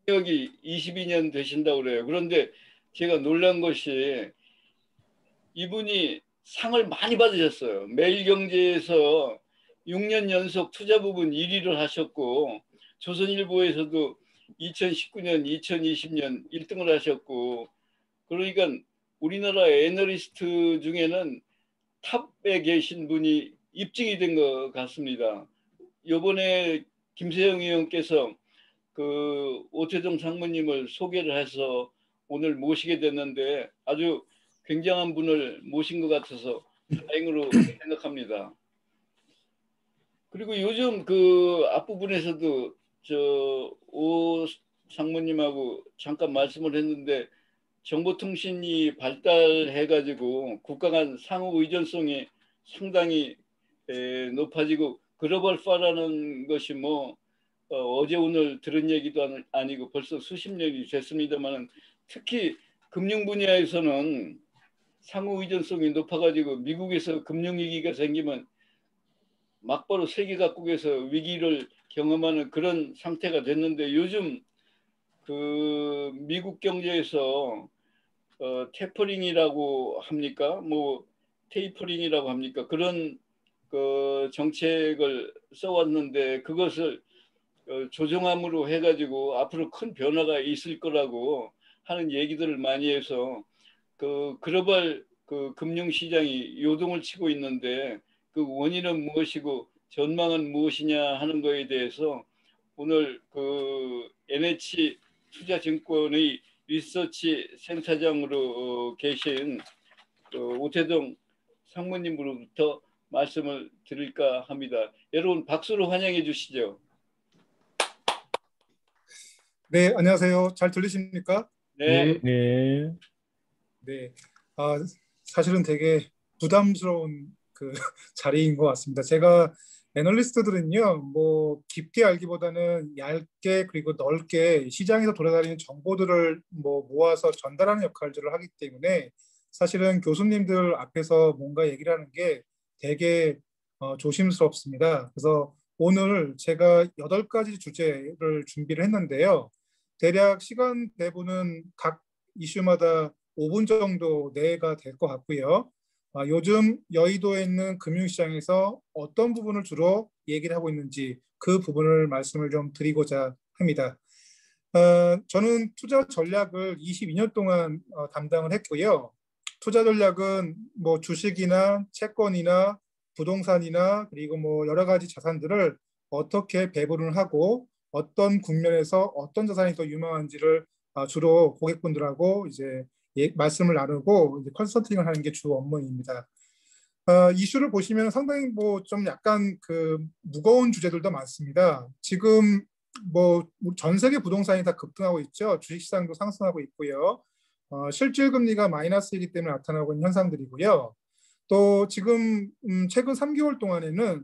경력이 22년 되신다고 그래요. 그런데 제가 놀란 것이 이분이 상을 많이 받으셨어요. 매일경제에서 6년 연속 투자 부분 1위를 하셨고, 조선일보에서도 2019년, 2020년 1등을 하셨고, 그러니까 우리나라 애널리스트 중에는 탑에 계신 분이 입증이 된 것 같습니다. 이번에 김세영 의원께서 그 오태정 상무님을 소개를 해서 오늘 모시게 됐는데 아주 굉장한 분을 모신 것 같아서 다행으로 생각합니다. 그리고 요즘 그 앞부분에서도 저 오 상무님하고 잠깐 말씀을 했는데 정보통신이 발달해가지고 국가 간 상호 의존성이 상당히 높아지고 글로벌화라는 것이 뭐 어제 오늘 들은 얘기도 아니고 벌써 수십 년이 됐습니다만 특히 금융 분야에서는 상호 의존성이 높아가지고 미국에서 금융위기가 생기면 막바로 세계 각국에서 위기를 경험하는 그런 상태가 됐는데 요즘 그 미국 경제에서 테퍼링이라고 합니까? 뭐 테이퍼링이라고 합니까? 그런 그 정책을 써왔는데 그것을 조정함으로 해가지고 앞으로 큰 변화가 있을 거라고 하는 얘기들을 많이 해서 그 글로벌 그 금융시장이 요동을 치고 있는데 그 원인은 무엇이고 전망은 무엇이냐 하는 거에 대해서 오늘 그 NH 투자증권의 리서치 센터장으로 계신 그 오태동 상무님으로부터 말씀을 드릴까 합니다. 여러분 박수로 환영해 주시죠. 네, 안녕하세요. 잘 들리십니까? 네. 네. 네. 사실은 되게 부담스러운 그 자리인 것 같습니다. 제가 애널리스트들은요, 뭐 깊게 알기보다는 얇게 그리고 넓게 시장에서 돌아다니는 정보들을 뭐 모아서 전달하는 역할들을 하기 때문에 사실은 교수님들 앞에서 뭔가 얘기를 하는 게 되게 조심스럽습니다. 그래서 오늘 제가 8가지 주제를 준비를 했는데요. 대략 시간 배분은 각 이슈마다 5분 정도 내가 될 것 같고요. 요즘 여의도에 있는 금융시장에서 어떤 부분을 주로 얘기를 하고 있는지 그 부분을 말씀을 좀 드리고자 합니다. 저는 투자 전략을 22년 동안 담당을 했고요. 투자 전략은 뭐 주식이나 채권이나 부동산이나 그리고 뭐 여러 가지 자산들을 어떻게 배분을 하고 어떤 국면에서 어떤 자산이 더 유망한지를 주로 고객분들하고 이제 말씀을 나누고 이제 컨설팅을 하는 게 주 업무입니다. 이슈를 보시면 상당히 뭐 좀 약간 그 무거운 주제들도 많습니다. 지금 뭐 전 세계 부동산이 다 급등하고 있죠. 주식시장도 상승하고 있고요. 실질 금리가 마이너스이기 때문에 나타나고 있는 현상들이고요. 또 지금 최근 3개월 동안에는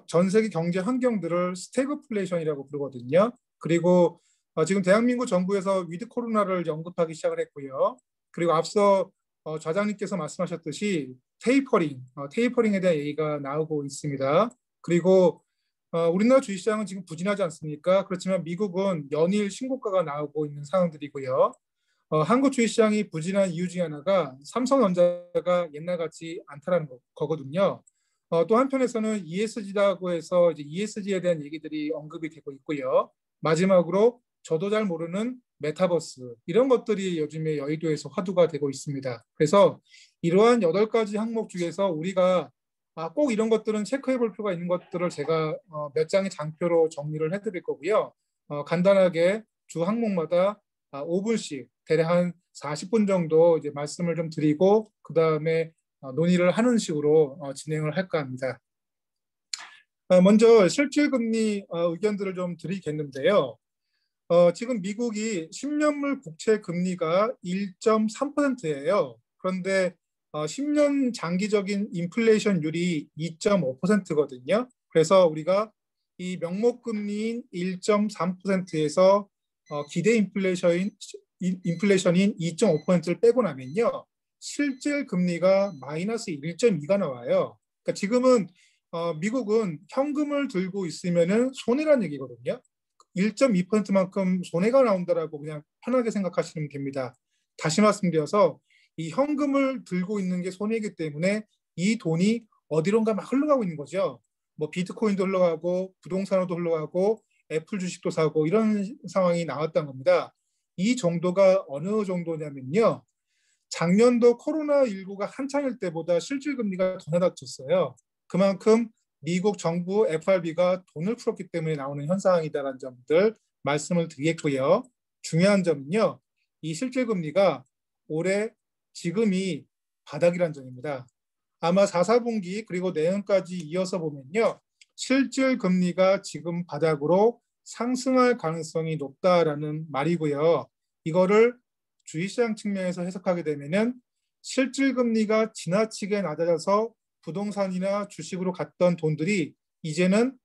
전 세계 경제 환경들을 스태그플레이션이라고 부르거든요. 그리고 지금 대한민국 정부에서 위드 코로나를 언급하기 시작을 했고요. 그리고 앞서 좌장님께서 말씀하셨듯이 테이퍼링에 대한 얘기가 나오고 있습니다. 그리고 우리나라 주식시장은 지금 부진하지 않습니까? 그렇지만 미국은 연일 신고가가 나오고 있는 상황들이고요. 한국 주식시장이 부진한 이유 중에 하나가 삼성전자가 옛날 같지 않다라는 거거든요. 또 한편에서는 ESG라고 해서 이제 ESG에 대한 얘기들이 언급이 되고 있고요. 마지막으로 저도 잘 모르는 메타버스 이런 것들이 요즘에 여의도에서 화두가 되고 있습니다. 그래서 이러한 8가지 항목 중에서 우리가 꼭 이런 것들은 체크해 볼 필요가 있는 것들을 제가 몇 장의 장표로 정리를 해드릴 거고요. 간단하게 주 항목마다 5분씩 대략 한 40분 정도 이제 말씀을 좀 드리고 그 다음에 논의를 하는 식으로 진행을 할까 합니다. 먼저 실질금리 의견들을 좀 드리겠는데요. 지금 미국이 10년물 국채 금리가 1.3%예요. 그런데 10년 장기적인 인플레이션율이 2.5%거든요. 그래서 우리가 이 명목금리인 1.3%에서 기대 인플레이션인 2.5%를 빼고 나면요. 실질 금리가 마이너스 1.2가 나와요. 그러니까 지금은 미국은 현금을 들고 있으면은 손해란 얘기거든요. 1.2%만큼 손해가 나온다라고 그냥 편하게 생각하시면 됩니다. 다시 말씀드려서 이 현금을 들고 있는 게 손해이기 때문에 이 돈이 어디론가 막 흘러가고 있는 거죠. 뭐 비트코인도 흘러가고 부동산으로도 흘러가고 애플 주식도 사고 이런 상황이 나왔던 겁니다. 이 정도가 어느 정도냐면요. 작년도 코로나19가 한창일 때보다 실질금리가 더 낮아졌어요. 그만큼 미국 정부 FRB가 돈을 풀었기 때문에 나오는 현상이다라는 점들 말씀을 드리겠고요. 중요한 점은요. 이 실질금리가 올해 지금이 바닥이란 점입니다. 아마 4, 4분기 그리고 내년까지 이어서 보면요. 실질금리가 지금 바닥으로 상승할 가능성이 높다라는 말이고요. 이거를 주식시장 측면에서 해석하게 되면은 실질금리가 지나치게 낮아져서 부동산이나 주식으로 갔던 돈들이 이제는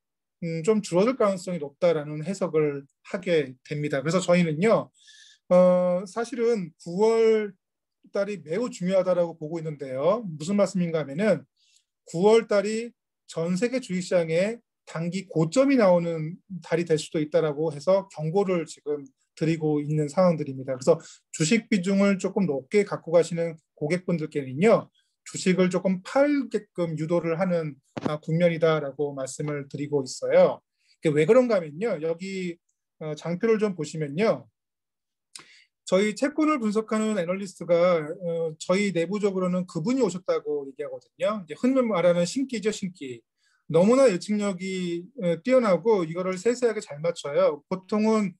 좀 줄어들 가능성이 높다라는 해석을 하게 됩니다. 그래서 저희는요, 사실은 9월 달이 매우 중요하다라고 보고 있는데요. 무슨 말씀인가 하면은 9월 달이 전 세계 주식시장에 단기 고점이 나오는 달이 될 수도 있다라고 해서 경고를 지금 드리고 있는 상황들입니다. 그래서 주식 비중을 조금 높게 갖고 가시는 고객분들께는요, 주식을 조금 팔게끔 유도를 하는 국면이다라고 말씀을 드리고 있어요. 왜 그런가 하면요, 여기 장표를 좀 보시면요, 저희 채권을 분석하는 애널리스트가 저희 내부적으로는 그분이 오셨다고 얘기하거든요. 이제 흔히 말하는 신기죠, 신기. 너무나 예측력이 뛰어나고 이거를 세세하게 잘 맞춰요. 보통은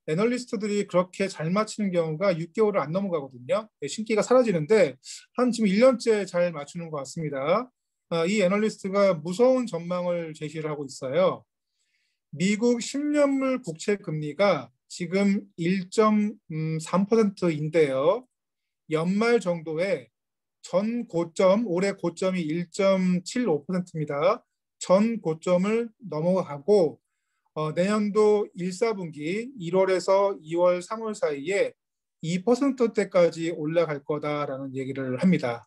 애널리스트들이 그렇게 잘 맞히는 경우가 6개월을 안 넘어가거든요. 신기가 사라지는데 한 지금 1년째 잘 맞추는 것 같습니다. 이 애널리스트가 무서운 전망을 제시를 하고 있어요. 미국 10년물 국채 금리가 지금 1.3%인데요. 연말 정도에 전 고점, 올해 고점이 1.75%입니다. 전 고점을 넘어가고 내년도 1, 4분기 1월에서 2월, 3월 사이에 2%대까지 올라갈 거다라는 얘기를 합니다.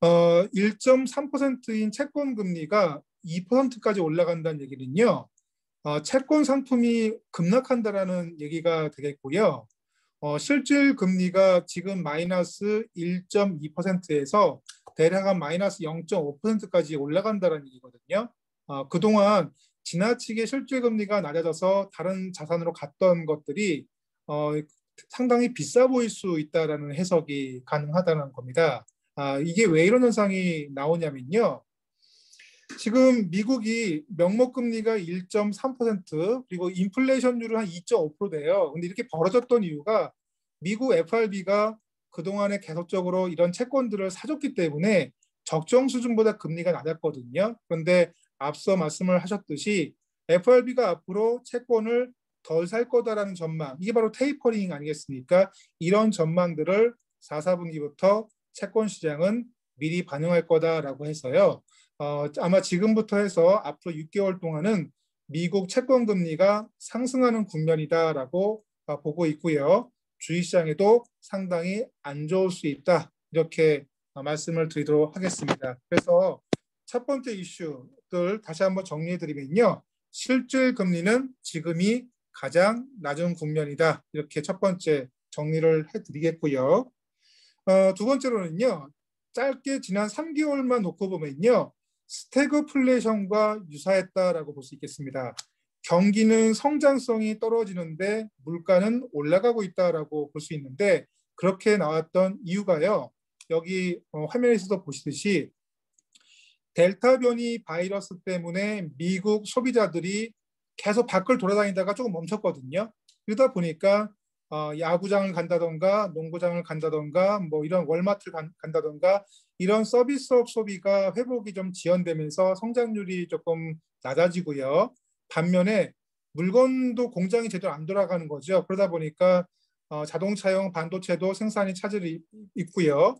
1.3%인 채권 금리가 2%까지 올라간다는 얘기는요. 채권 상품이 급락한다라는 얘기가 되겠고요. 실질 금리가 지금 마이너스 1.2%에서 대략 한 마이너스 0.5%까지 올라간다는 얘기거든요. 그동안 지나치게 실질 금리가 낮아져서 다른 자산으로 갔던 것들이 상당히 비싸 보일 수 있다라는 해석이 가능하다는 겁니다. 이게 왜 이런 현상이 나오냐면요. 지금 미국이 명목금리가 1.3% 그리고 인플레이션율은 한 2.5%대요. 근데 이렇게 벌어졌던 이유가 미국 FRB가 그동안에 계속적으로 이런 채권들을 사줬기 때문에 적정 수준보다 금리가 낮았거든요. 그런데 앞서 말씀을 하셨듯이 FRB가 앞으로 채권을 덜 살 거다라는 전망, 이게 바로 테이퍼링 아니겠습니까? 이런 전망들을 4, 4분기부터 채권 시장은 미리 반영할 거다라고 해서요. 아마 지금부터 해서 앞으로 6개월 동안은 미국 채권 금리가 상승하는 국면이다라고 보고 있고요. 주식시장에도 상당히 안 좋을 수 있다. 이렇게 말씀을 드리도록 하겠습니다. 그래서 첫 번째 이슈들 다시 한번 정리해 드리면요. 실질 금리는 지금이 가장 낮은 국면이다. 이렇게 첫 번째 정리를 해 드리겠고요. 두 번째로는요. 짧게 지난 3개월만 놓고 보면요. 스태그플레이션과 유사했다라고 볼 수 있겠습니다. 경기는 성장성이 떨어지는데 물가는 올라가고 있다라고 볼 수 있는데 그렇게 나왔던 이유가요. 여기 화면에서도 보시듯이 델타 변이 바이러스 때문에 미국 소비자들이 계속 밖을 돌아다니다가 조금 멈췄거든요. 그러다 보니까 야구장을 간다던가 농구장을 간다던가 뭐 이런 월마트를 간다던가 이런 서비스업 소비가 회복이 좀 지연되면서 성장률이 조금 낮아지고요. 반면에 물건도 공장이 제대로 안 돌아가는 거죠. 그러다 보니까 자동차용 반도체도 생산이 차질이 있고요.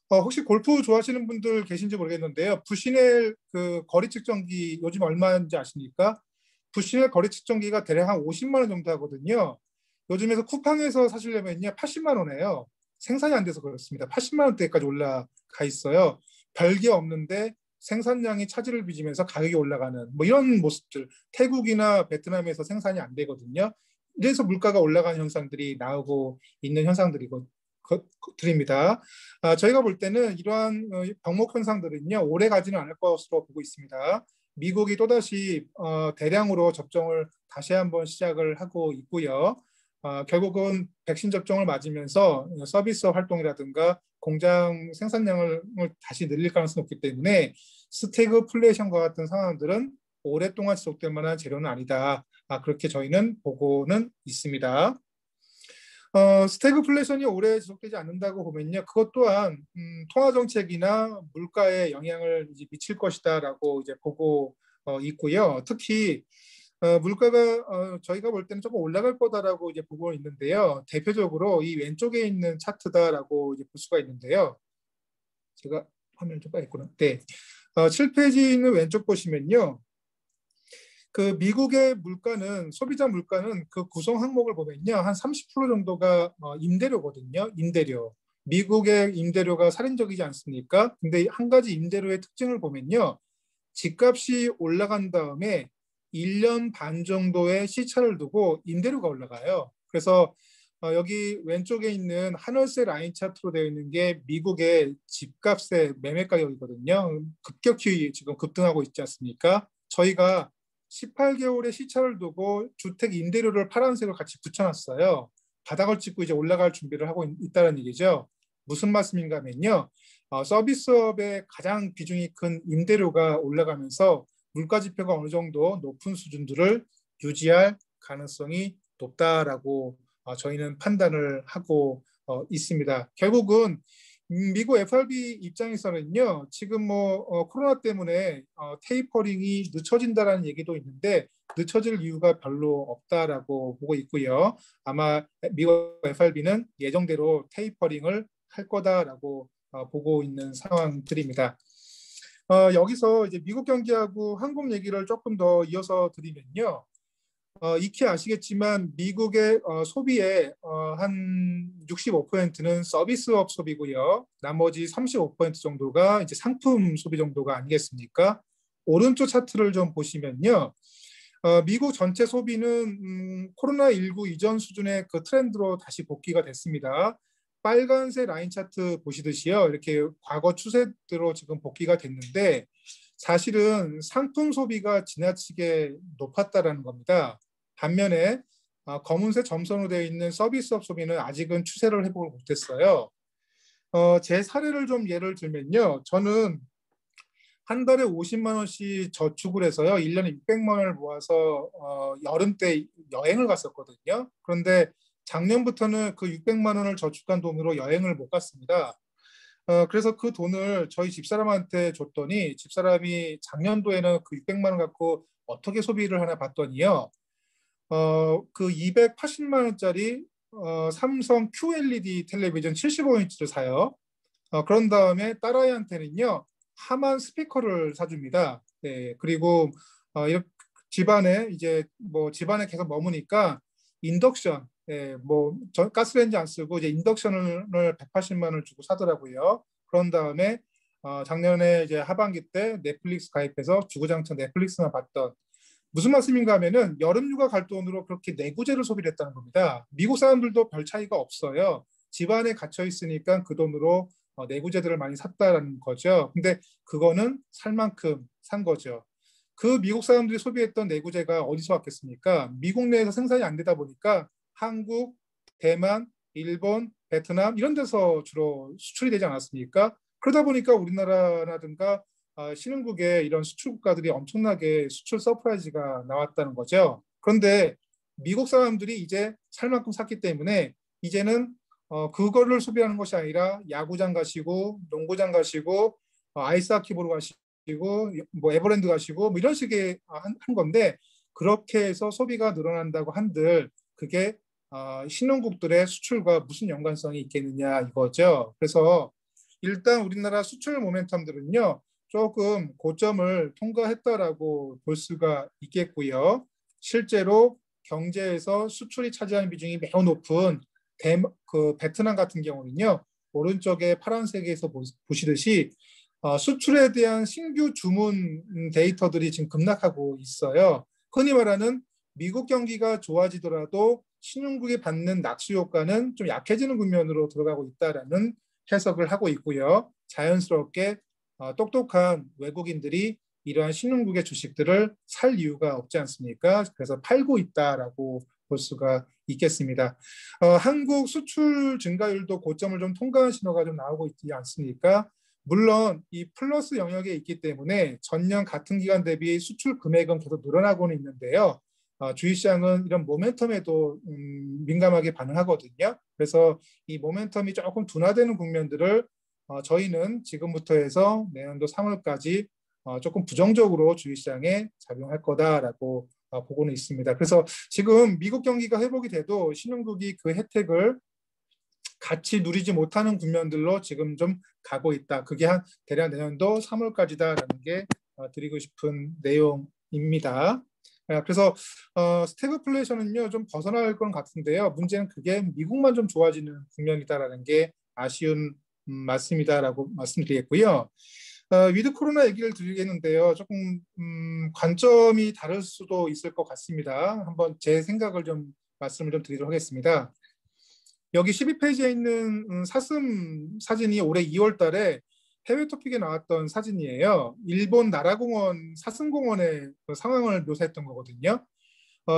혹시 골프 좋아하시는 분들 계신지 모르겠는데요. 부시넬 그 거리 측정기 요즘 얼마인지 아십니까? 부시넬 거리 측정기가 대략 한 50만 원 정도 하거든요. 요즘에서 쿠팡에서 사시려면요 80만 원이에요. 생산이 안 돼서 그렇습니다. 80만 원대까지 올라가 있어요. 별게 없는데 생산량이 차질을 빚으면서 가격이 올라가는 뭐 이런 모습들, 태국이나 베트남에서 생산이 안 되거든요. 이래서 물가가 올라가는 현상들이 나오고 있는 현상들이고 드립니다. 저희가 볼 때는 이러한 병목 현상들은요 오래 가지는 않을 것으로 보고 있습니다. 미국이 또다시 대량으로 접종을 다시 한번 시작을 하고 있고요. 결국은 백신 접종을 맞으면서 서비스 활동이라든가 공장 생산량을 다시 늘릴 가능성이 높기 때문에 스태그플레이션과 같은 상황들은 오랫동안 지속될 만한 재료는 아니다. 그렇게 저희는 보고는 있습니다. 스태그플레이션이 오래 지속되지 않는다고 보면요, 그것 또한 통화 정책이나 물가에 영향을 이제 미칠 것이다라고 이제 보고 있고요. 특히 물가가 저희가 볼 때는 조금 올라갈 거다라고 이제 보고 있는데요. 대표적으로 이 왼쪽에 있는 차트다라고 이제 볼 수가 있는데요. 제가 화면을 좀 빠졌구나. 네, 7페이지 있는 왼쪽 보시면요. 그 미국의 물가는 소비자 물가는 그 구성 항목을 보면요 한 30% 정도가 임대료거든요. 임대료. 미국의 임대료가 살인적이지 않습니까? 근데 한 가지 임대료의 특징을 보면요 집값이 올라간 다음에 1년 반 정도의 시차를 두고 임대료가 올라가요. 그래서 여기 왼쪽에 있는 하늘색 라인 차트로 되어 있는 게 미국의 집값의 매매 가격이거든요. 급격히 지금 급등하고 있지 않습니까? 저희가 18개월의 시차를 두고 주택 임대료를 파란색으로 같이 붙여놨어요. 바닥을 찍고 이제 올라갈 준비를 하고 있다는 얘기죠. 무슨 말씀인가 하면요. 서비스업의 가장 비중이 큰 임대료가 올라가면서 물가 지표가 어느 정도 높은 수준들을 유지할 가능성이 높다라고 저희는 판단을 하고 있습니다. 결국은 미국 FRB 입장에서는요, 지금 뭐 코로나 때문에 테이퍼링이 늦춰진다라는 얘기도 있는데 늦춰질 이유가 별로 없다라고 보고 있고요. 아마 미국 FRB는 예정대로 테이퍼링을 할 거다라고 보고 있는 상황들입니다. 여기서 이제 미국 경기하고 한국 얘기를 조금 더 이어서 드리면요. 익히 아시겠지만 미국의 소비의 한 65%는 서비스업 소비고요. 나머지 35% 정도가 이제 상품 소비 정도가 아니겠습니까? 오른쪽 차트를 좀 보시면요. 미국 전체 소비는 코로나19 이전 수준의 그 트렌드로 다시 복귀가 됐습니다. 빨간색 라인 차트 보시듯이요. 이렇게 과거 추세대로 지금 복귀가 됐는데 사실은 상품 소비가 지나치게 높았다라는 겁니다. 반면에 검은색 점선으로 되어 있는 서비스업 소비는 아직은 추세를 회복을 못했어요. 제 사례를 좀 예를 들면요. 저는 한 달에 50만 원씩 저축을 해서요. 1년에 600만 원을 모아서 여름 때 여행을 갔었거든요. 그런데 작년부터는 그 600만 원을 저축한 돈으로 여행을 못 갔습니다. 그래서 그 돈을 저희 집사람한테 줬더니 집사람이 작년도에는 그 600만 원 갖고 어떻게 소비를 하나 봤더니요. 그 280만 원짜리 삼성 QLED 텔레비전 75인치를 사요. 그런 다음에 딸아이한테는요. 하만 스피커를 사줍니다. 네, 그리고 이렇게 집안에 이제 뭐 집안에 계속 머무니까 인덕션, 뭐 가스레인지 안 쓰고 이제 인덕션을 180만 원을 주고 사더라고요. 그런 다음에 작년에 이제 하반기 때 넷플릭스 가입해서 주구장창 넷플릭스만 봤던 무슨 말씀인가 하면은 여름휴가 갈 돈으로 그렇게 내구재를 소비를 했다는 겁니다. 미국 사람들도 별 차이가 없어요. 집안에 갇혀 있으니까 그 돈으로 내구재들을 많이 샀다는 거죠. 근데 그거는 살 만큼 산 거죠. 그 미국 사람들이 소비했던 내구재가 어디서 왔겠습니까? 미국 내에서 생산이 안 되다 보니까 한국, 대만, 일본, 베트남 이런 데서 주로 수출이 되지 않았습니까? 그러다 보니까 우리나라라든가 신흥국의 이런 수출 국가들이 엄청나게 수출 서프라이즈가 나왔다는 거죠. 그런데 미국 사람들이 이제 살 만큼 샀기 때문에 이제는 그거를 소비하는 것이 아니라 야구장 가시고 농구장 가시고 아이스하키 보러 가시고 뭐 에버랜드 가시고 뭐 이런 식의 한 건데 그렇게 해서 소비가 늘어난다고 한들 그게 신흥국들의 수출과 무슨 연관성이 있겠느냐 이거죠. 그래서 일단 우리나라 수출 모멘텀들은요. 조금 고점을 통과했다라고 볼 수가 있겠고요. 실제로 경제에서 수출이 차지하는 비중이 매우 높은 그 베트남 같은 경우는요. 오른쪽에 파란색에서 보시듯이 수출에 대한 신규 주문 데이터들이 지금 급락하고 있어요. 흔히 말하는 미국 경기가 좋아지더라도 신흥국이 받는 낙수 효과는 좀 약해지는 국면으로 들어가고 있다라는 해석을 하고 있고요. 자연스럽게 똑똑한 외국인들이 이러한 신흥국의 주식들을 살 이유가 없지 않습니까? 그래서 팔고 있다라고 볼 수가 있겠습니다. 한국 수출 증가율도 고점을 좀 통과한 신호가 좀 나오고 있지 않습니까? 물론 이 플러스 영역에 있기 때문에 전년 같은 기간 대비 수출 금액은 계속 늘어나고는 있는데요. 주식시장은 이런 모멘텀에도 민감하게 반응하거든요. 그래서 이 모멘텀이 조금 둔화되는 국면들을 저희는 지금부터 해서 내년도 3월까지 조금 부정적으로 주식시장에 작용할 거다라고 보고는 있습니다. 그래서 지금 미국 경기가 회복이 돼도 신흥국이 그 혜택을 같이 누리지 못하는 국면들로 지금 좀 가고 있다. 그게 한 대략 내년도 3월까지다라는 게 드리고 싶은 내용입니다. 그래서 스태그플레이션은요 좀 벗어날 건 같은데요. 문제는 그게 미국만 좀 좋아지는 국면이다라는 게 아쉬운 말씀이다라고 말씀드리겠고요. 위드 코로나 얘기를 드리겠는데요. 조금 관점이 다를 수도 있을 것 같습니다. 한번 제 생각을 좀 말씀을 좀 드리도록 하겠습니다. 여기 12페이지에 있는 사슴 사진이 올해 2월 달에 해외 토픽에 나왔던 사진이에요. 일본 나라공원 사슴공원의 그 상황을 묘사했던 거거든요.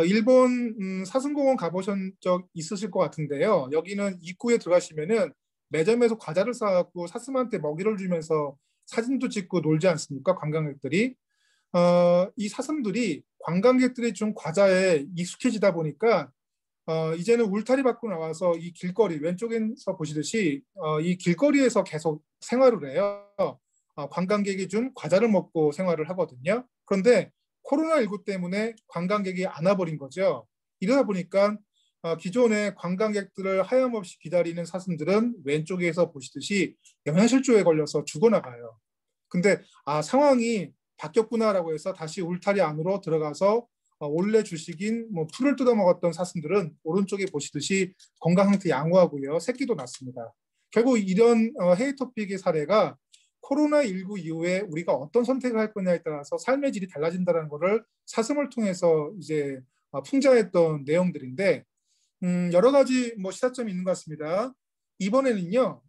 일본 사슴공원 가보신 적 있으실 것 같은데요. 여기는 입구에 들어가시면은 매점에서 과자를 사갖고 사슴한테 먹이를 주면서 사진도 찍고 놀지 않습니까? 관광객들이. 이 사슴들이 관광객들이 준 과자에 익숙해지다 보니까 이제는 울타리 밖으로 나와서 이 길거리 왼쪽에서 보시듯이 이 길거리에서 계속 생활을 해요. 관광객이 준 과자를 먹고 생활을 하거든요. 그런데 코로나19 때문에 관광객이 안 와버린 거죠. 이러다 보니까 기존의 관광객들을 하염없이 기다리는 사슴들은 왼쪽에서 보시듯이 영양실조에 걸려서 죽어나가요. 근데 상황이 바뀌었구나라고 해서 다시 울타리 안으로 들어가서 원래 주식인 뭐 풀을 뜯어먹었던 사슴들은 오른쪽에 보시듯이 건강 상태 양호하고요. 새끼도 낳습니다. 결국 이런 헤이 토픽의 사례가 코로나19 이후에 우리가 어떤 선택을 할 거냐에 따라서 삶의 질이 달라진다는 것을 사슴을 통해서 이제 풍자했던 내용들인데 여러 가지 뭐 시사점이 있는 것 같습니다. 이번에는요.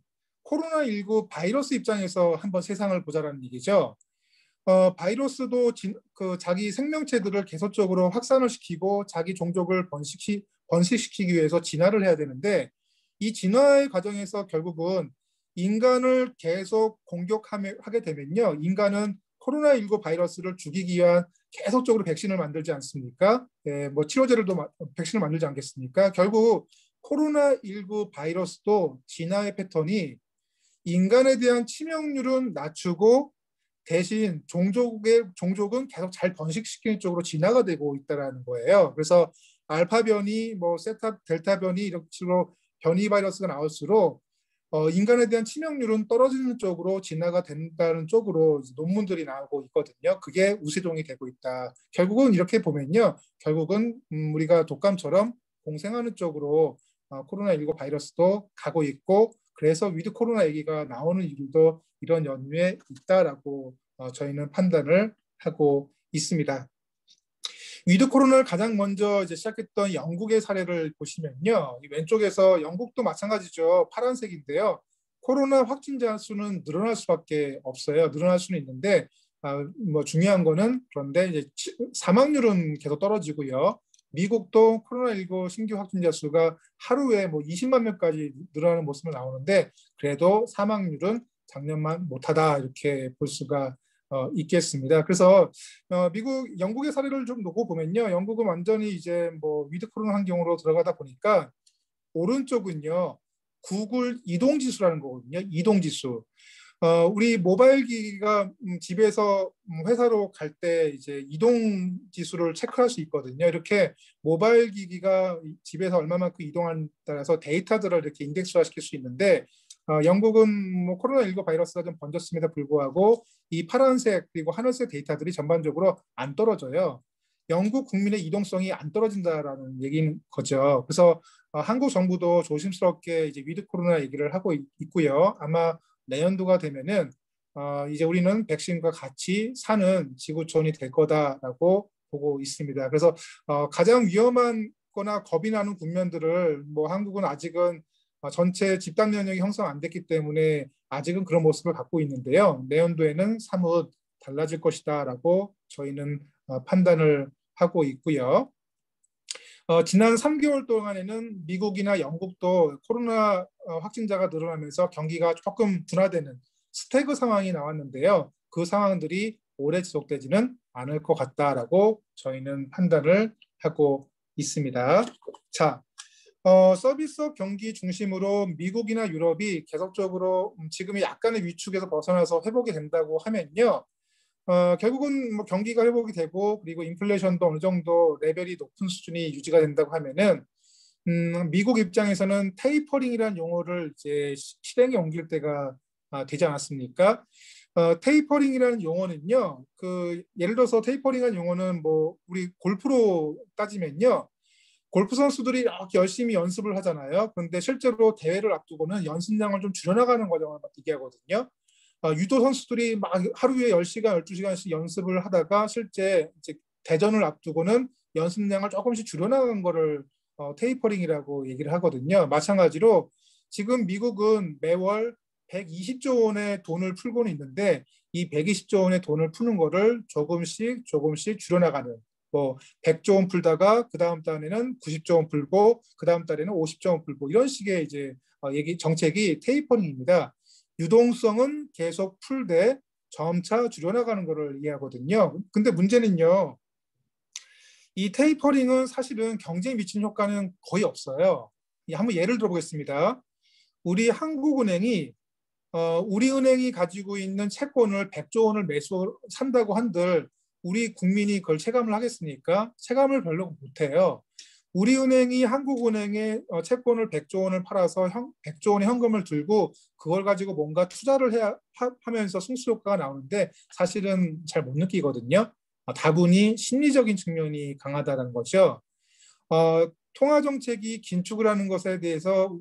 코로나19 바이러스 입장에서 한번 세상을 보자라는 얘기죠. 바이러스도 자기 생명체들을 계속적으로 확산을 시키고 자기 종족을 번식시키기 위해서 진화를 해야 되는데 이 진화의 과정에서 결국은 인간을 계속 공격하게 되면요. 인간은 코로나19 바이러스를 죽이기 위한 계속적으로 백신을 만들지 않습니까? 뭐 치료제를 백신을 만들지 않겠습니까? 결국 코로나19 바이러스도 진화의 패턴이 인간에 대한 치명률은 낮추고 대신 종족은 계속 잘 번식시키는 쪽으로 진화가 되고 있다는 거예요. 그래서 알파 변이, 뭐 델타 변이 이런 식으로 변이 바이러스가 나올수록 인간에 대한 치명률은 떨어지는 쪽으로 진화가 된다는 쪽으로 논문들이 나오고 있거든요. 그게 우세종이 되고 있다. 결국은 이렇게 보면요. 결국은 우리가 독감처럼 공생하는 쪽으로 코로나19 바이러스도 가고 있고 그래서 위드 코로나 얘기가 나오는 이유도 이런 연유에 있다라고 저희는 판단을 하고 있습니다. 위드 코로나를 가장 먼저 이제 시작했던 영국의 사례를 보시면요. 이 왼쪽에서 영국도 마찬가지죠. 파란색인데요. 코로나 확진자 수는 늘어날 수밖에 없어요. 늘어날 수는 있는데 뭐 중요한 거는 그런데 이제 사망률은 계속 떨어지고요. 미국도 코로나19 신규 확진자 수가 하루에 뭐 20만 명까지 늘어나는 모습을 나오는데 그래도 사망률은 작년만 못하다 이렇게 볼 수가 있겠습니다. 그래서 영국의 사례를 좀 놓고 보면요, 영국은 완전히 이제 뭐 위드 코로나 환경으로 들어가다 보니까 오른쪽은요 구글 이동 지수라는 거거든요. 이동 지수. 우리 모바일 기기가 집에서 회사로 갈 때 이제 이동 지수를 체크할 수 있거든요. 이렇게 모바일 기기가 집에서 얼마만큼 이동하는 따라서 데이터들을 이렇게 인덱스화 시킬 수 있는데 영국은 뭐 코로나19 바이러스가 좀 번졌음에도 불구하고 이 파란색 그리고 하늘색 데이터들이 전반적으로 안 떨어져요. 영국 국민의 이동성이 안 떨어진다라는 얘기인 거죠. 그래서 한국 정부도 조심스럽게 이제 위드 코로나 얘기를 하고 있고요. 아마 내년도가 되면은 이제 우리는 백신과 같이 사는 지구촌이 될 거다라고 보고 있습니다. 그래서 가장 위험한 거나 겁이 나는 국면들을 뭐 한국은 아직은 전체 집단 면역이 형성 안 됐기 때문에 아직은 그런 모습을 갖고 있는데요. 내년도에는 사뭇 달라질 것이다라고 저희는 판단을 하고 있고요. 지난 3개월 동안에는 미국이나 영국도 코로나 확진자가 늘어나면서 경기가 조금 둔화되는 스태그 상황이 나왔는데요. 그 상황들이 오래 지속되지는 않을 것 같다라고 저희는 판단을 하고 있습니다. 자, 서비스업 경기 중심으로 미국이나 유럽이 계속적으로 지금의 약간의 위축에서 벗어나서 회복이 된다고 하면요. 결국은 뭐 경기가 회복이 되고 그리고 인플레이션도 어느 정도 레벨이 높은 수준이 유지가 된다고 하면은 미국 입장에서는 테이퍼링이라는 용어를 이제 실행에 옮길 때가 되지 않았습니까? 테이퍼링이라는 용어는요, 예를 들어서 테이퍼링이라는 용어는 뭐 우리 골프로 따지면요, 골프 선수들이 이렇게 열심히 연습을 하잖아요. 그런데 실제로 대회를 앞두고는 연습량을 좀 줄여나가는 과정을 얘기하거든요. 유도 선수들이 막 하루에 10시간, 12시간씩 연습을 하다가 실제 이제 대전을 앞두고는 연습량을 조금씩 줄여나간 거를 테이퍼링이라고 얘기를 하거든요. 마찬가지로 지금 미국은 매월 120조 원의 돈을 풀고는 있는데 이 120조 원의 돈을 푸는 거를 조금씩 줄여나가는 뭐 100조 원 풀다가 그 다음 달에는 90조 원 풀고 그 다음 달에는 50조 원 풀고 이런 식의 이제 정책이 테이퍼링입니다. 유동성은 계속 풀되 점차 줄여나가는 것을 이해하거든요. 근데 문제는요. 이 테이퍼링은 사실은 경제에 미치는 효과는 거의 없어요. 한번 예를 들어보겠습니다. 우리 한국은행이 우리은행이 가지고 있는 채권을 100조 원을 매수 산다고 한들 우리 국민이 그걸 체감을 하겠습니까? 체감을 별로 못해요. 우리은행이 한국은행에 채권을 100조 원을 팔아서 100조 원의 현금을 들고 그걸 가지고 뭔가 투자를 하면서 승수효과가 나오는데 사실은 잘 못 느끼거든요. 다분히 심리적인 측면이 강하다는 거죠. 통화정책이 긴축을 하는 것에 대해서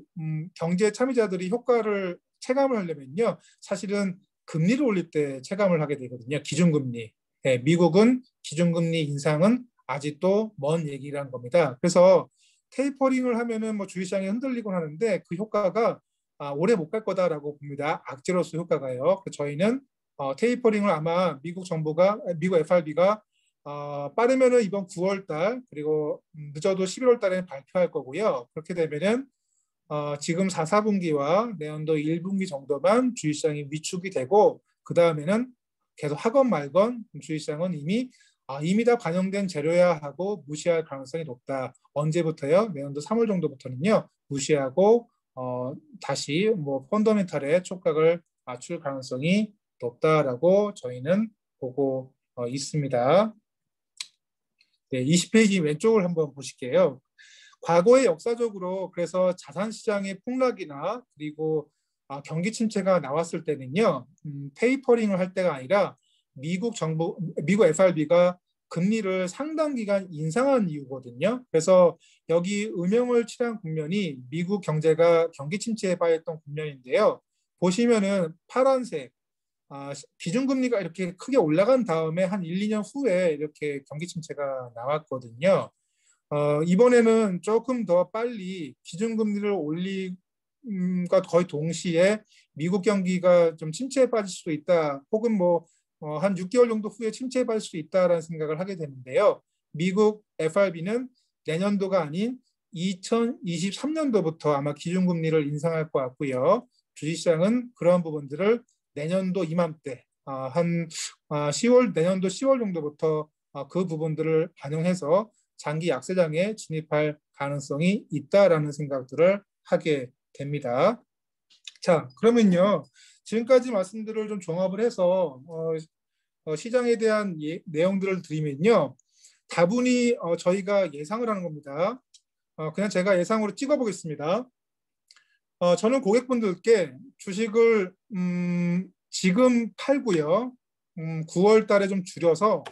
경제 참여자들이 효과를 체감을 하려면요. 사실은 금리를 올릴 때 체감을 하게 되거든요. 기준금리. 네, 미국은 기준금리 인상은 아직도 먼 얘기라는 겁니다. 그래서 테이퍼링을 하면은 뭐 주식시장이 흔들리곤 하는데 그 효과가 오래 못 갈 거다라고 봅니다. 악재로서 효과가요. 저희는 테이퍼링을 아마 미국 FRB가 빠르면은 이번 9월 달 그리고 늦어도 11월 달에 발표할 거고요. 그렇게 되면은 지금 4, 4분기와 내년도 1분기 정도만 주식시장이 위축이 되고 그 다음에는 계속 하건 말건 주식시장은 이미 다 반영된 재료야 하고 무시할 가능성이 높다. 언제부터요? 내년도 3월 정도부터는요. 무시하고 다시 뭐 펀더멘탈의 촉각을 맞출 가능성이 높다라고 저희는 보고 있습니다. 네, 20페이지 왼쪽을 한번 보실게요. 과거에 역사적으로 그래서 자산시장의 폭락이나 그리고 경기 침체가 나왔을 때는요. 테이퍼링을 할 때가 아니라 미국 FRB가 금리를 상당 기간 인상한 이유거든요. 그래서 여기 음영을 칠한 국면이 미국 경제가 경기 침체에 빠졌던 국면인데요. 보시면은 파란색 기준금리가 이렇게 크게 올라간 다음에 한 1, 2년 후에 이렇게 경기 침체가 나왔거든요. 이번에는 조금 더 빨리 기준금리를 올림과 거의 동시에 미국 경기가 좀 침체에 빠질 수도 있다. 혹은 한 6개월 정도 후에 침체에 빠질 수도 있다라는 생각을 하게 되는데요. 미국 FRB는 내년도가 아닌 2023년도부터 아마 기준금리를 인상할 것 같고요. 주식시장은 그러한 부분들을 내년도 이맘때 내년도 10월 정도부터 그 부분들을 반영해서 장기 약세장에 진입할 가능성이 있다라는 생각들을 하게 됩니다. 자, 그러면요. 지금까지 말씀들을 좀 종합을 해서 시장에 대한 내용들을 드리면요. 다분히 저희가 예상을 하는 겁니다. 그냥 제가 예상으로 찍어보겠습니다. 저는 고객분들께 주식을 지금 팔고요. 9월 달에 좀 줄여서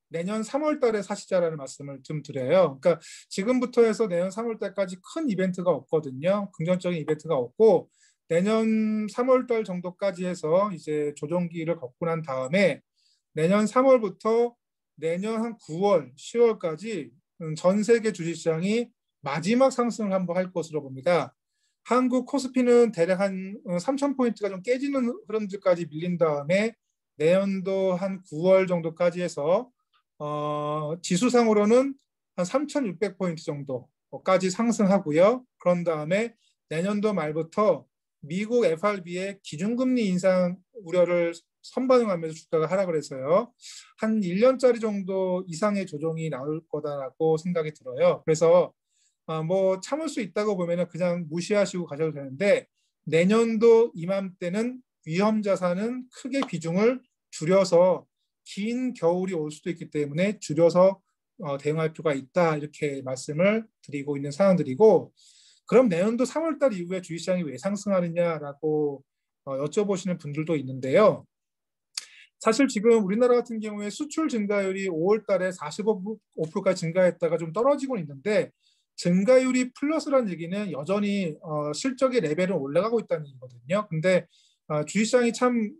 내년 3월 달에 사시자라는 말씀을 좀 드려요. 그러니까 지금부터 해서 내년 3월 달까지 큰 이벤트가 없거든요. 긍정적인 이벤트가 없고 내년 3월 달 정도까지 해서 이제 조정기를 걷고 난 다음에 내년 3월부터 내년 한 9월, 10월까지 전 세계 주식시장이 마지막 상승을 한번 할 것으로 봅니다. 한국 코스피는 대략 한 3,000포인트가 좀 깨지는 흐름들까지 밀린 다음에 내년도 한 9월 정도까지 해서 지수상으로는 한 3,600포인트 정도까지 상승하고요. 그런 다음에 내년도 말부터 미국 FRB의 기준금리 인상 우려를 선반영하면서 주가가 하락을 해서요. 한 1년짜리 정도 이상의 조정이 나올 거다라고 생각이 들어요. 그래서 뭐 참을 수 있다고 보면은 그냥 무시하시고 가셔도 되는데 내년도 이맘때는 위험 자산은 크게 비중을 줄여서 긴 겨울이 올 수도 있기 때문에 줄여서 대응할 필요가 있다 이렇게 말씀을 드리고 있는 상황들이고 그럼 내년도 3월달 이후에 주식시장이 왜 상승하느냐라고 여쭤보시는 분들도 있는데요. 사실 지금 우리나라 같은 경우에 수출 증가율이 5월 달에 45%까지 증가했다가 좀 떨어지고 있는데 증가율이 플러스라는 얘기는 여전히 실적의 레벨은 올라가고 있다는 얘기거든요. 근데 주식시장이 참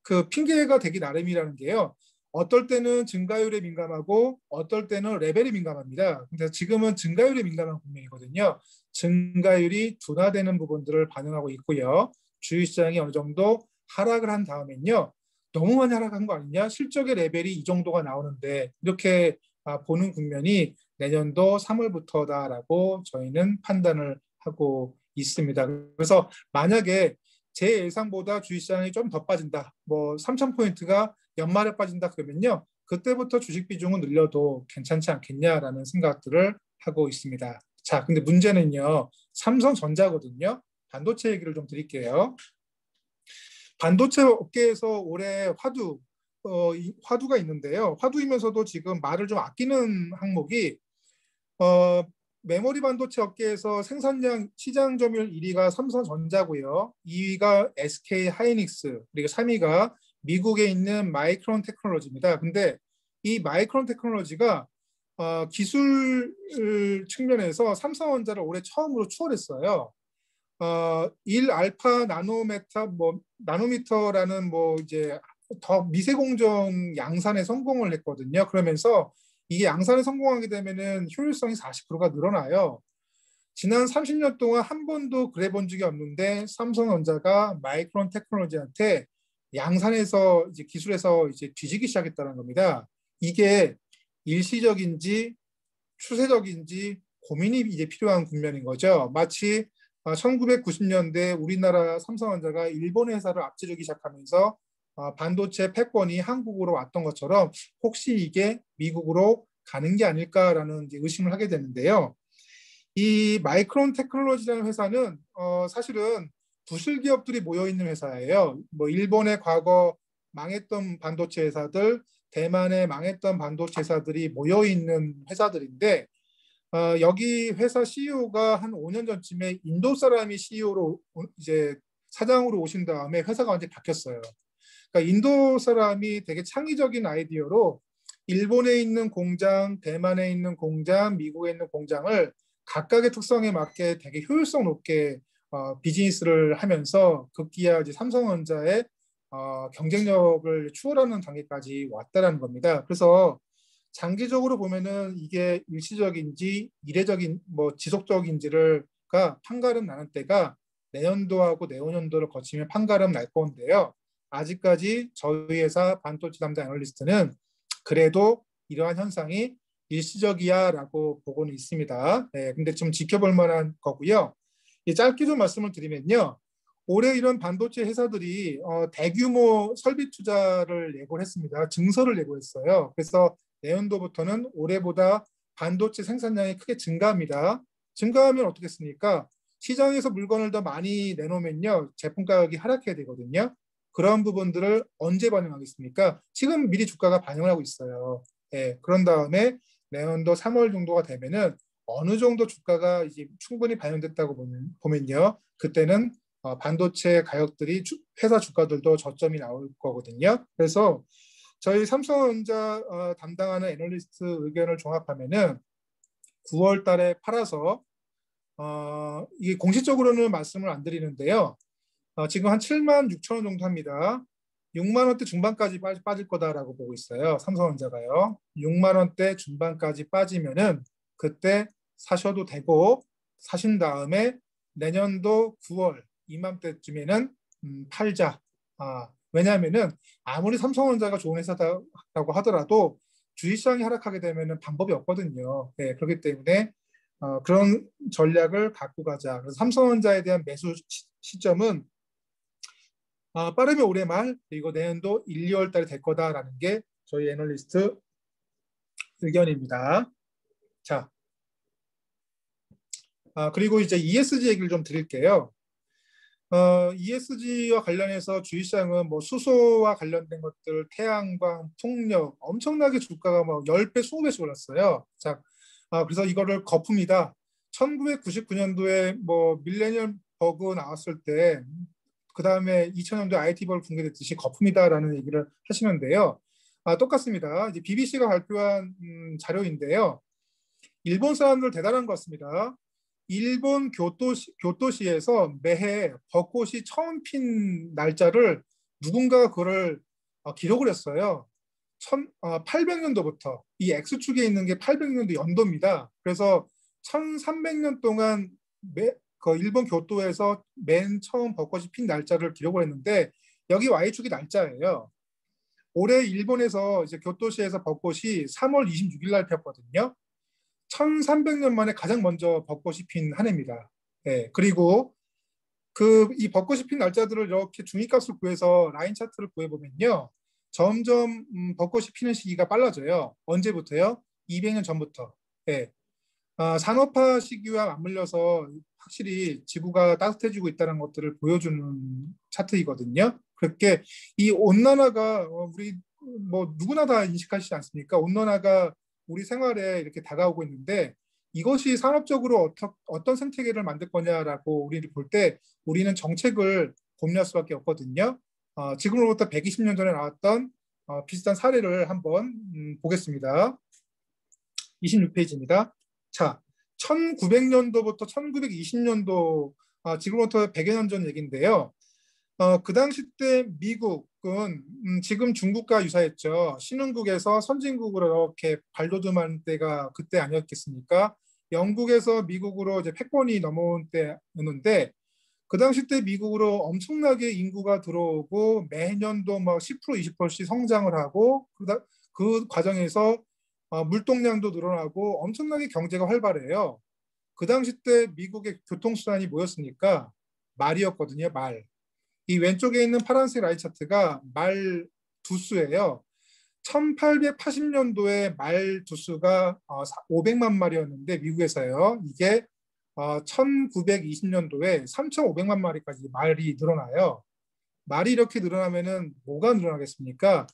그 핑계가 되기 나름이라는 게요. 어떨 때는 증가율에 민감하고 어떨 때는 레벨에 민감합니다. 근데 지금은 증가율에 민감한 국면이거든요. 증가율이 둔화되는 부분들을 반영하고 있고요. 주식시장이 어느 정도 하락을 한 다음엔요. 너무 많이 하락한 거 아니냐? 실적의 레벨이 이 정도가 나오는데 이렇게 보는 국면이 내년도 3월부터다라고 저희는 판단을 하고 있습니다. 그래서 만약에 제 예상보다 주식시장이 좀 더 빠진다. 뭐 3,000포인트가 연말에 빠진다 그러면요. 그때부터 주식 비중을 늘려도 괜찮지 않겠냐라는 생각들을 하고 있습니다. 자, 근데 문제는요. 삼성전자거든요. 반도체 얘기를 좀 드릴게요. 반도체 업계에서 올해 화두가 있는데요. 화두이면서도 지금 말을 좀 아끼는 항목이 메모리 반도체 업계에서 생산량 시장 점유율 1위가 삼성전자고요. 2위가 SK 하이닉스, 그리고 3위가 미국에 있는 마이크론 테크놀로지입니다. 근데 이 마이크론 테크놀로지가 기술 측면에서 삼성전자를 올해 처음으로 추월했어요. 1 알파 나노미터라는 뭐 이제 더 미세공정 양산에 성공을 했거든요. 그러면서 이게 양산에 성공하게 되면은 효율성이 40%가 늘어나요. 지난 30년 동안 한 번도 그래 본 적이 없는데 삼성전자가 마이크론 테크놀로지한테 양산에서 이제 기술에서 이제 뒤지기 시작했다는 겁니다. 이게 일시적인지 추세적인지 고민이 이제 필요한 국면인 거죠. 마치 1990년대 우리나라 삼성전자가 일본 회사를 앞지르기 시작하면서 반도체 패권이 한국으로 왔던 것처럼 혹시 이게 미국으로 가는 게 아닐까라는 의심을 하게 되는데요. 이 마이크론 테크놀로지라는 회사는 사실은 부실 기업들이 모여 있는 회사예요. 뭐 일본의 과거 망했던 반도체 회사들, 대만의 망했던 반도체 회사들이 모여 있는 회사들인데 여기 회사 CEO가 한 5년 전쯤에 인도 사람이 CEO로 이제 사장으로 오신 다음에 회사가 완전히 바뀌었어요. 그러니까 인도 사람이 되게 창의적인 아이디어로 일본에 있는 공장, 대만에 있는 공장, 미국에 있는 공장을 각각의 특성에 맞게 되게 효율성 높게 비즈니스를 하면서 급기야 이제 삼성전자의 경쟁력을 추월하는 단계까지 왔다라는 겁니다. 그래서 장기적으로 보면은 이게 일시적인지 이례적인 뭐 지속적인지가 판가름 나는 때가 내년도하고 내후년도를 거치면 판가름 날 건데요. 아직까지 저희 회사 반도체 담당 애널리스트는 그래도 이러한 현상이 일시적이야라고 보고는 있습니다. 네, 근데 좀 지켜볼 만한 거고요. 짧게 좀 말씀을 드리면요. 올해 이런 반도체 회사들이 대규모 설비 투자를 예고를 했습니다. 증설을 예고했어요. 그래서 내년도부터는 올해보다 반도체 생산량이 크게 증가합니다. 증가하면 어떻겠습니까? 시장에서 물건을 더 많이 내놓으면요. 제품 가격이 하락해야 되거든요. 그런 부분들을 언제 반영하겠습니까? 지금 미리 주가가 반영을 하고 있어요. 예, 그런 다음에 내년도 3월 정도가 되면은 어느 정도 주가가 이제 충분히 반영됐다고 보면요. 그때는 반도체 가격들이 회사 주가들도 저점이 나올 거거든요. 그래서 저희 삼성전자 담당하는 애널리스트 의견을 종합하면은 9월 달에 팔아서 이게 공식적으로는 말씀을 안 드리는데요. 지금 한 7만 6천 원 정도 합니다. 6만 원대 중반까지 빠질 거다라고 보고 있어요. 삼성전자가요. 6만 원대 중반까지 빠지면은 그때 사셔도 되고 사신 다음에 내년도 9월 이맘때쯤에는 팔자. 왜냐하면은 아무리 삼성전자가 좋은 회사라고 하더라도 주식시장이 하락하게 되면은 방법이 없거든요. 네, 그렇기 때문에 그런 전략을 갖고 가자. 그래서 삼성전자에 대한 매수 시점은 빠르면 올해 말 그리고 내년도 1, 2월 달에 될 거다라는 게 저희 애널리스트 의견입니다. 자, 그리고 이제 ESG 얘기를 좀 드릴게요. ESG와 관련해서 주식시장은 뭐 수소와 관련된 것들, 태양광, 풍력 엄청나게 주가가 뭐 10배, 20배씩 올랐어요. 자, 그래서 이거를 거품이다. 1999년도에 뭐 밀레니엄 버그 나왔을 때, 그 다음에 2000년도에 IT 버그 붕괴됐듯이 거품이다라는 얘기를 하시는데요. 똑같습니다. 이제 BBC가 발표한 자료인데요. 일본 사람들 대단한 것 같습니다. 일본 교토시에서 매해 벚꽃이 처음 핀 날짜를 누군가가 그걸 기록을 했어요. 800년도부터 이 X축에 있는 게 800년도 연도입니다. 그래서 1300년 동안 그 일본 교토에서 맨 처음 벚꽃이 핀 날짜를 기록을 했는데 여기 Y축이 날짜예요. 올해 일본에서 이제 교토시에서 벚꽃이 3월 26일 날 폈거든요. 1300년 만에 가장 먼저 벚꽃이 핀 한 해입니다. 네, 그리고 이 벚꽃이 핀 날짜들을 이렇게 중위값을 구해서 라인 차트를 구해보면요. 점점 벚꽃이 피는 시기가 빨라져요. 언제부터요? 200년 전부터. 네. 산업화 시기와 맞물려서 확실히 지구가 따뜻해지고 있다는 것들을 보여주는 차트이거든요. 그렇게 이 온난화가 우리 뭐 누구나 다 인식하시지 않습니까? 온난화가 우리 생활에 이렇게 다가오고 있는데 이것이 산업적으로 어떤 생태계를 만들 거냐라고 우리를 볼 때 우리는 정책을 고민할 수밖에 없거든요. 지금으로부터 120년 전에 나왔던 비슷한 사례를 한번 보겠습니다. 26페이지입니다. 자, 1900년도부터 1920년도, 지금부터 100여 년 전 얘기인데요. 그 당시 때 미국은 지금 중국과 유사했죠. 신흥국에서 선진국으로 이렇게 발돋움한 때가 그때 아니었겠습니까? 영국에서 미국으로 이제 패권이 넘어온 때였는데 그 당시 때 미국으로 엄청나게 인구가 들어오고 매년도 막 10%, 20%씩 성장을 하고 그 과정에서 물동량도 늘어나고 엄청나게 경제가 활발해요. 그 당시 때 미국의 교통수단이 뭐였습니까? 말이었거든요. 말. 이 왼쪽에 있는 파란색 라인 차트가 말 두수예요. 1880년도에 말 두수가 500만 마리였는데 미국에서요. 이게 1920년도에 3,500만 마리까지 말이 늘어나요. 말이 이렇게 늘어나면은 뭐가 늘어나겠습니까?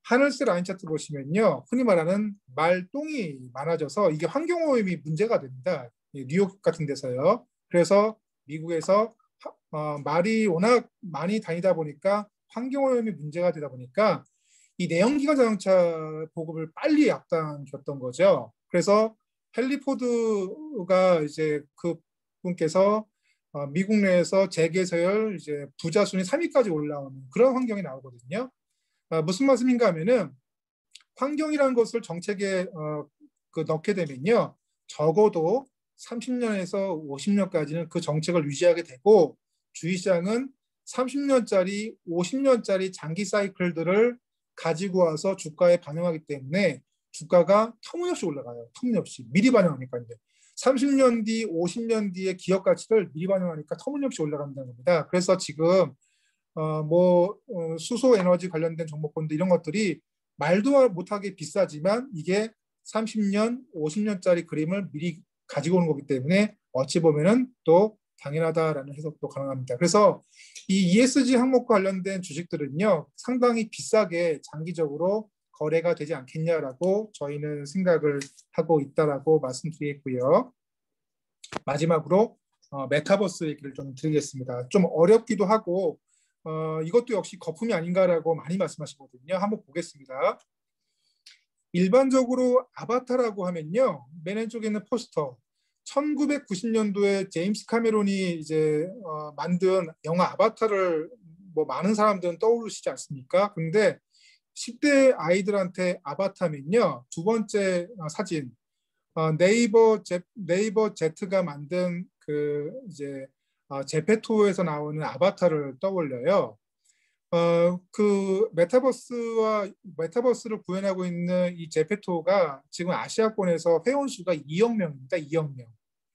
하늘색 라인 차트 보시면요. 흔히 말하는 말똥이 많아져서 이게 환경오염이 문제가 됩니다. 뉴욕 같은 데서요. 그래서 미국에서 말이 워낙 많이 다니다 보니까 환경오염이 문제가 되다 보니까 이 내연기관 자동차 보급을 빨리 앞당겼던 거죠. 그래서 헨리 포드가 이제 그 분께서 미국 내에서 재계 서열 이제 부자 순위 3위까지 올라오는 그런 환경이 나오거든요. 무슨 말씀인가 하면은 환경이라는 것을 정책에 넣게 되면요. 적어도 30년에서 50년까지는 그 정책을 유지하게 되고 주식시장은 30년짜리, 50년짜리 장기 사이클들을 가지고 와서 주가에 반영하기 때문에 주가가 터무니없이 올라가요. 터무니없이. 미리 반영하니까 이제. 30년 뒤, 50년 뒤의 기업 가치를 미리 반영하니까 터무니없이 올라간다는 겁니다. 그래서 지금 수소 에너지 관련된 종목군들 이런 것들이 말도 못하게 비싸지만 이게 30년, 50년짜리 그림을 미리 가지고 오는 거기 때문에 어찌 보면은 또 당연하다라는 해석도 가능합니다. 그래서 이 ESG 항목과 관련된 주식들은요, 상당히 비싸게 장기적으로 거래가 되지 않겠냐라고 저희는 생각을 하고 있다라고 말씀드리겠고요. 마지막으로 메타버스 얘기를 좀 드리겠습니다. 좀 어렵기도 하고 이것도 역시 거품이 아닌가라고 많이 말씀하시거든요. 한번 보겠습니다. 일반적으로 아바타라고 하면요. 맨 왼쪽에 있는 포스터. 1990년도에 제임스 카메론이 이제 만든 영화 아바타를 뭐 많은 사람들은 떠오르시지 않습니까? 근데 10대 아이들한테 아바타면요, 두 번째 사진, 네이버 제트가 만든 그 이제 제페토에서 나오는 아바타를 떠올려요. 그 메타버스를 구현하고 있는 이 제페토가 지금 아시아권에서 회원 수가 2억 명입니다. 2억 명.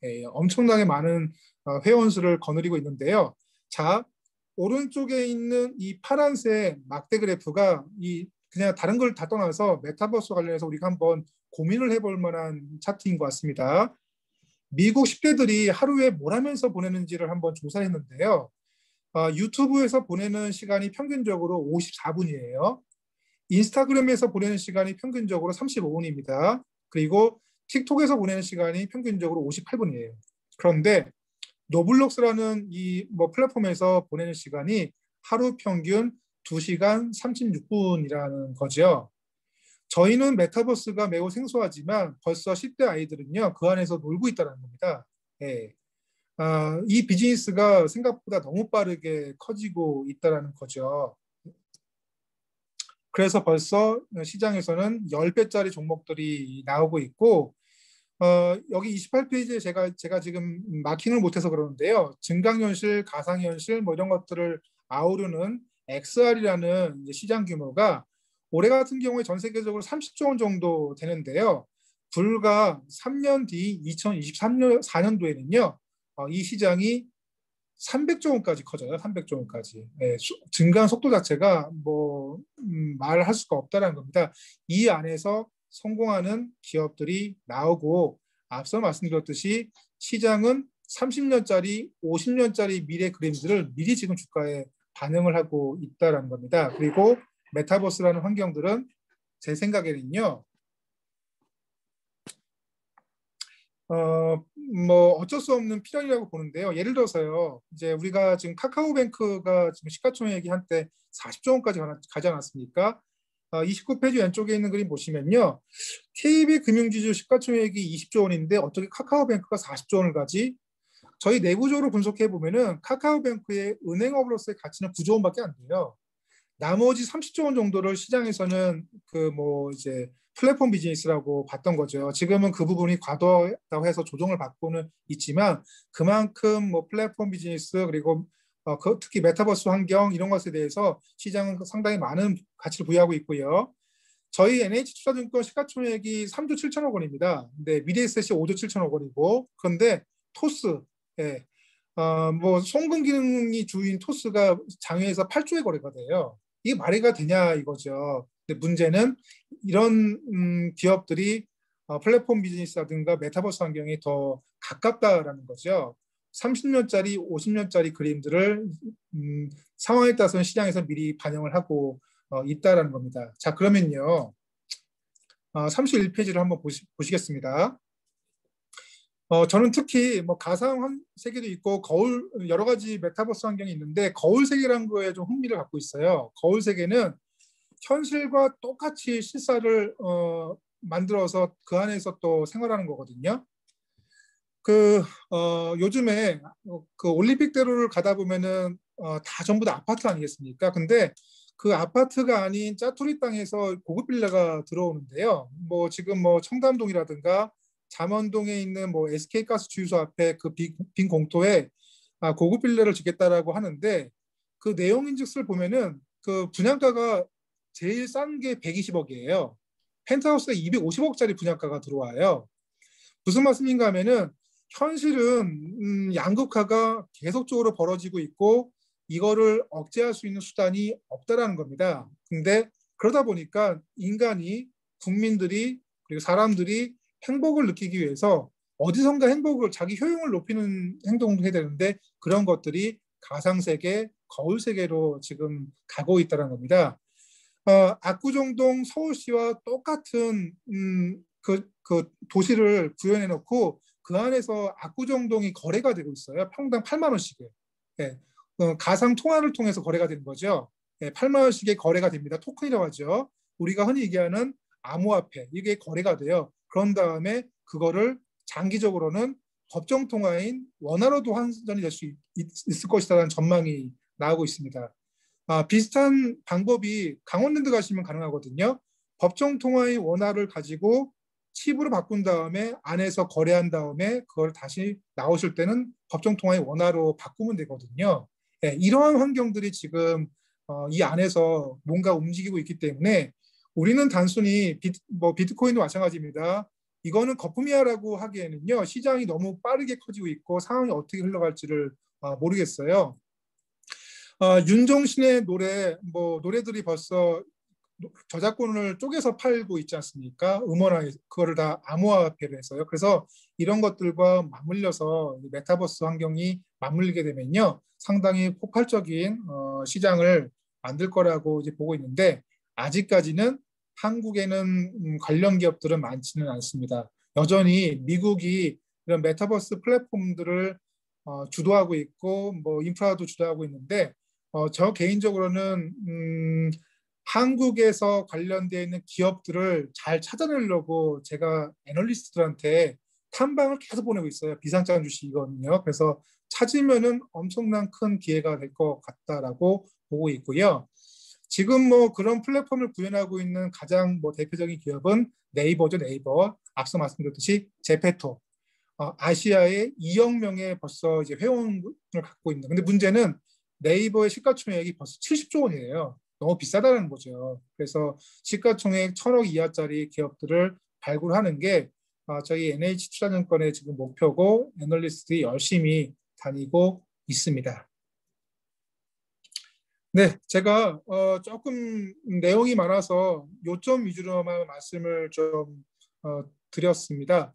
예, 엄청나게 많은 회원 수를 거느리고 있는데요. 자, 오른쪽에 있는 이 파란색 막대 그래프가 이 그냥 다른 걸 다 떠나서 메타버스 관련해서 우리가 한번 고민을 해볼 만한 차트인 것 같습니다. 미국 10대들이 하루에 뭘 하면서 보내는지를 한번 조사했는데요. 유튜브에서 보내는 시간이 평균적으로 54분이에요. 인스타그램에서 보내는 시간이 평균적으로 35분입니다. 그리고 틱톡에서 보내는 시간이 평균적으로 58분이에요. 그런데 노블록스라는 이 뭐 플랫폼에서 보내는 시간이 하루 평균 2시간 36분이라는 거죠. 저희는 메타버스가 매우 생소하지만 벌써 10대 아이들은요, 그 안에서 놀고 있다는 겁니다. 예. 이 비즈니스가 생각보다 너무 빠르게 커지고 있다는 거죠. 그래서 벌써 시장에서는 10배짜리 종목들이 나오고 있고, 여기 28페이지에 제가 지금 마킹을 못해서 그러는데요. 증강현실, 가상현실 뭐 이런 것들을 아우르는 XR이라는 시장 규모가 올해 같은 경우에 전 세계적으로 30조 원 정도 되는데요. 불과 3년 뒤 2024년도에는요. 이 시장이 300조 원까지 커져요. 300조 원까지. 네, 증가한 속도 자체가 뭐 말할 수가 없다는 겁니다. 이 안에서 성공하는 기업들이 나오고 앞서 말씀드렸듯이 시장은 30년짜리, 50년짜리 미래 그림들을 미리 지금 주가에 반영을 하고 있다는 겁니다. 그리고 메타버스라는 환경들은 제 생각에는요. 뭐 어쩔 수 없는 필연이라고 보는데요. 예를 들어서요. 이제 우리가 지금 카카오뱅크가 지금 시가총액이 한때 40조 원까지 가지 않았습니까? 29페이지 왼쪽에 있는 그림 보시면요. KB금융지주 시가총액이 20조 원인데 어떻게 카카오뱅크가 40조 원을 가지? 저희 내부적으로 분석해 보면은 카카오뱅크의 은행업으로서의 가치는 9조 원밖에 안 돼요. 나머지 30조 원 정도를 시장에서는 그 뭐 이제 플랫폼 비즈니스라고 봤던 거죠. 지금은 그 부분이 과도하다고 해서 조정을 받고는 있지만 그만큼 뭐 플랫폼 비즈니스 그리고 특히 메타버스 환경 이런 것에 대해서 시장은 상당히 많은 가치를 부여하고 있고요. 저희 NH투자증권 시가총액이 3조 7천억 원입니다. 근데 미래에셋이 5조 7천억 원이고 그런데 토스, 예, 뭐 송금기능이 주인 토스가 장외에서 8조에 거래가 돼요. 이게 말이가 되냐 이거죠. 근데 문제는 이런 기업들이 플랫폼 비즈니스라든가 메타버스 환경이 더 가깝다라는 거죠. 30년짜리, 50년짜리 그림들을 상황에 따라서는 시장에서 미리 반영을 하고 있다라는 겁니다. 자, 그러면요. 31페이지를 한번 보시겠습니다. 저는 특히 뭐 가상 세계도 있고 거울 여러 가지 메타버스 환경이 있는데 거울 세계라는 거에 좀 흥미를 갖고 있어요. 거울 세계는 현실과 똑같이 실사를 만들어서 그 안에서 또 생활하는 거거든요. 요즘에 그 올림픽대로를 가다 보면은 다 전부 다 아파트 아니겠습니까? 근데 그 아파트가 아닌 짜투리 땅에서 고급 빌라가 들어오는데요. 뭐 지금 뭐 청담동이라든가 잠원동에 있는 뭐 SK가스 주유소 앞에 그 빈 공터에 고급 빌라를 짓겠다라고 하는데 그 내용인즉슨 보면은 그 분양가가 제일 싼 게 120억이에요. 펜트하우스가 250억짜리 분양가가 들어와요. 무슨 말씀인가 하면은 현실은 양극화가 계속적으로 벌어지고 있고 이거를 억제할 수 있는 수단이 없다라는 겁니다. 근데 그러다 보니까 인간이 국민들이 그리고 사람들이 행복을 느끼기 위해서 어디선가 행복을 자기 효용을 높이는 행동을 해야 되는데 그런 것들이 가상세계, 거울세계로 지금 가고 있다는 겁니다. 압구정동 서울시와 똑같은 그 도시를 구현해 놓고 그 안에서 압구정동이 거래가 되고 있어요. 평당 8만 원씩에. 네. 가상 통화를 통해서 거래가 되는 거죠. 네, 8만 원씩의 거래가 됩니다. 토큰이라고 하죠. 우리가 흔히 얘기하는 암호화폐 이게 거래가 돼요. 그런 다음에 그거를 장기적으로는 법정 통화인 원화로도 환전이 될 수 있을 것이라는 전망이 나오고 있습니다. 비슷한 방법이 강원랜드 가시면 가능하거든요. 법정 통화인 원화를 가지고 칩으로 바꾼 다음에 안에서 거래한 다음에 그걸 다시 나오실 때는 법정 통화인 원화로 바꾸면 되거든요. 네, 이러한 환경들이 지금 이 안에서 뭔가 움직이고 있기 때문에 우리는 단순히 비트코인도 마찬가지입니다. 이거는 거품이야라고 하기에는요, 시장이 너무 빠르게 커지고 있고 상황이 어떻게 흘러갈지를 모르겠어요. 윤종신의 노래들이 벌써 저작권을 쪼개서 팔고 있지 않습니까? 음원화, 그거를 다 암호화폐로 해서요. 그래서 이런 것들과 맞물려서 메타버스 환경이 맞물리게 되면요, 상당히 폭발적인 시장을 만들 거라고 이제 보고 있는데, 아직까지는 한국에는 관련 기업들은 많지는 않습니다. 여전히 미국이 이런 메타버스 플랫폼들을 주도하고 있고, 인프라도 주도하고 있는데, 저 개인적으로는 한국에서 관련되어 있는 기업들을 잘 찾아내려고 제가 애널리스트들한테 탐방을 계속 보내고 있어요. 비상장 주식이거든요. 그래서 찾으면은 엄청난 큰 기회가 될 것 같다라고 보고 있고요. 지금 그런 플랫폼을 구현하고 있는 가장 대표적인 기업은 네이버죠. 네이버. 앞서 말씀드렸듯이 제페토. 아시아에 2억 명의 벌써 이제 회원을 갖고 있는. 근데 문제는 네이버의 시가총액이 벌써 70조 원이에요. 너무 비싸다는 거죠. 그래서 시가총액 1,000억 이하짜리 기업들을 발굴하는 게 저희 NH투자증권의 지금 목표고 애널리스트들이 열심히 다니고 있습니다. 네, 제가 조금 내용이 많아서 요점 위주로만 말씀을 좀 드렸습니다.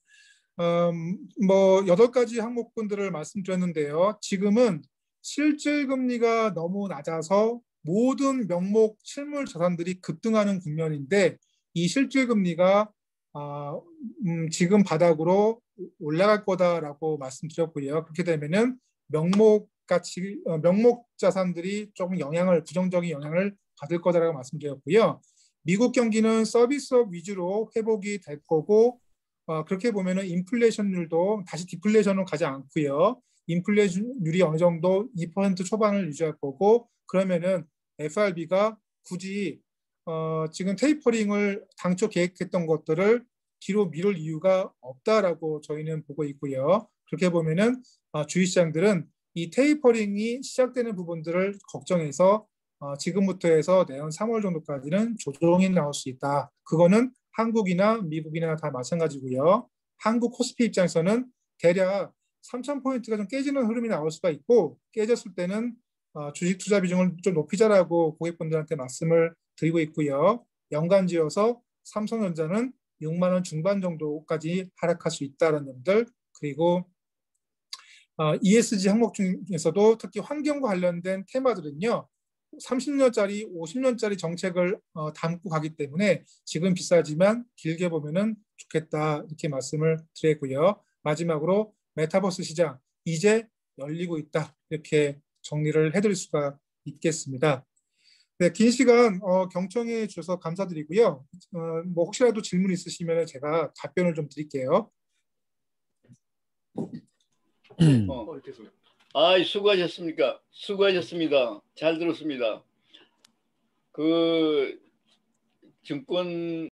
8가지 항목분들을 말씀드렸는데요. 지금은 실질 금리가 너무 낮아서 모든 명목 실물 자산들이 급등하는 국면인데, 이 실질 금리가 지금 바닥으로 올라갈 거다라고 말씀드렸고요. 그렇게 되면은 명목 자산들이 조금 부정적인 영향을 받을 거다라고 말씀드렸고요. 미국 경기는 서비스업 위주로 회복이 될 거고, 그렇게 보면은 인플레이션율도 다시 디플레이션으로 가지 않고요. 인플레이션율이 어느 정도 2% 초반을 유지할 거고, 그러면은 FRB가 굳이 지금 테이퍼링을 당초 계획했던 것들을 뒤로 미룰 이유가 없다라고 저희는 보고 있고요. 그렇게 보면은 주식시장들은 이 테이퍼링이 시작되는 부분들을 걱정해서 지금부터 해서 내년 3월 정도까지는 조정이 나올 수 있다. 그거는 한국이나 미국이나 다 마찬가지고요. 한국 코스피 입장에서는 대략 3,000포인트가 좀 깨지는 흐름이 나올 수가 있고, 깨졌을 때는 주식 투자 비중을 좀 높이자라고 고객분들한테 말씀을 드리고 있고요. 연간지어서 삼성전자는 6만 원 중반 정도까지 하락할 수 있다는 점들, 그리고 ESG 항목 중에서도 특히 환경과 관련된 테마들은요, 30년짜리, 50년짜리 정책을 담고 가기 때문에 지금 비싸지만 길게 보면은 좋겠다, 이렇게 말씀을 드리고요. 마지막으로 메타버스 시장 이제 열리고 있다, 이렇게 정리를 해드릴 수가 있겠습니다. 네, 긴 시간 경청해 주셔서 감사드리고요. 혹시라도 질문 있으시면 제가 답변을 좀 드릴게요. 수고하셨습니까? 수고하셨습니다. 잘 들었습니다. 그 증권